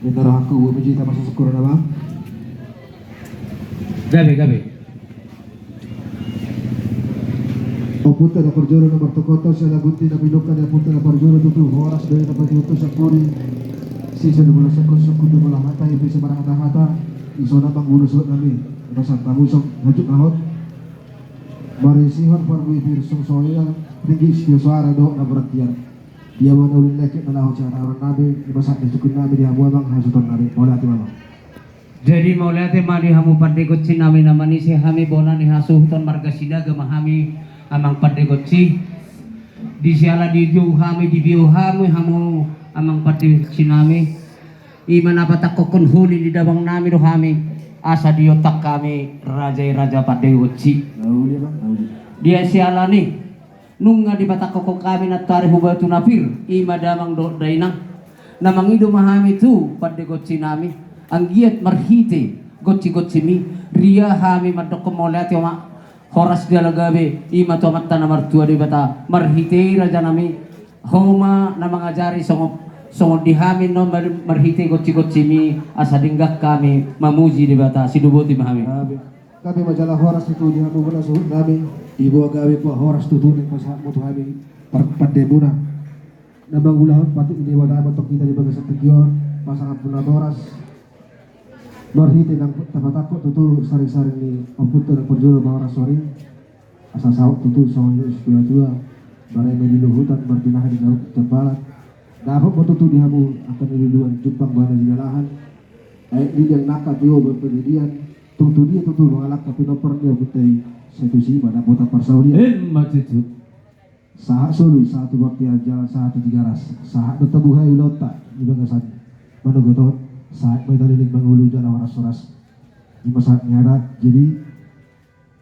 Minaro aku menjita masa syukur na bang. Gabi. O punta na Parjolo na Bartokoto sa laguti na pinukan na punta na Parjolo tutu oras dari na pagluto sa puri sisa na mula sa kusok kudu mula hata ipi sa marang hata iso na panggulo suot nami basa tamusok hajuk ahot marisihon parwi pirsong soya tinggi siyo suara do na beratian dia mana ulin lekit na lahot sa orang nabi ibasa na sukun nabi di hamu abang hasuton nabi mula ati mama. Jadi maulate mali hamu pandekot sinami namani si hami bona ni hasuhton margasida gamahami amang pandegotsi di siala di jauh hami di biu hami hamu amang pandegotsi sinami iman apa takokon huli di dabang nami do hami asa di otak kami raja pandegotsi Nauli bang, nauli. dia siala ni nunga di batakokon kami na tari hubatu nafir ima damang do dainang namang ido mahami tu pandegotsi nami ang giat marhite gotsi mi ria hami madoko molati ma horas dia lagabe ima to matta na martua di bata marhite raja nami homa na mangajari songo dihamin no marhite gotsi mi asa dinggak kami mamuji di bata sidubuti mahami Kami majalah horas itu di hamu mula suhut nami ibu agawi po horas tutunin pas hamu tu kami pandemuna nabang ulahot patut ini wala batok kita di bagas tigyon pasangan puna horas Norhite ng tapatakot tutu sari-sari ni Amputo ng Parjolo bahwa sore asa sauk tutu sonyo spiritual barai may diluhutan berdinahan di laut terbalat dapat po tutu dihamu akan niluluan Jepang bahana dinalahan ay di yang nakat yo berpendidian tutu dia tutu mengalak kapinoper dia butai satu si pada kota Parsaudia matitu sahak sulu satu waktu aja satu tiga ras sahak bertemu hai ulota di bagasan manugoto saat may narinig mga ulu dyan ang oras-oras di masahat nyara jadi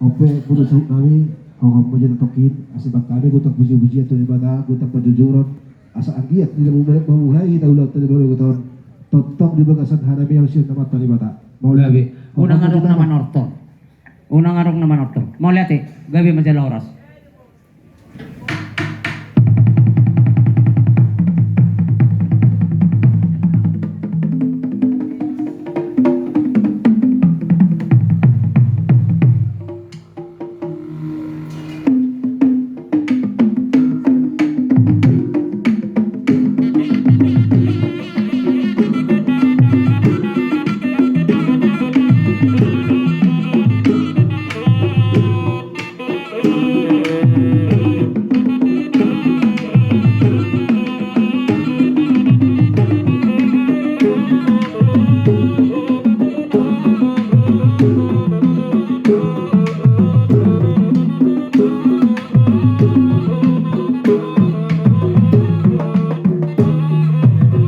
ope puno sa nami hongkong mo dyan tokin asibak kami gutak buji-buji ato ibadah gutak pajujuron asa anggiat di dalam mamuhay taulat tadi baru guton totok di bagasan hanami ang siya naman tali bata gabi unang arok naman orto mau lihat gabi majalah horas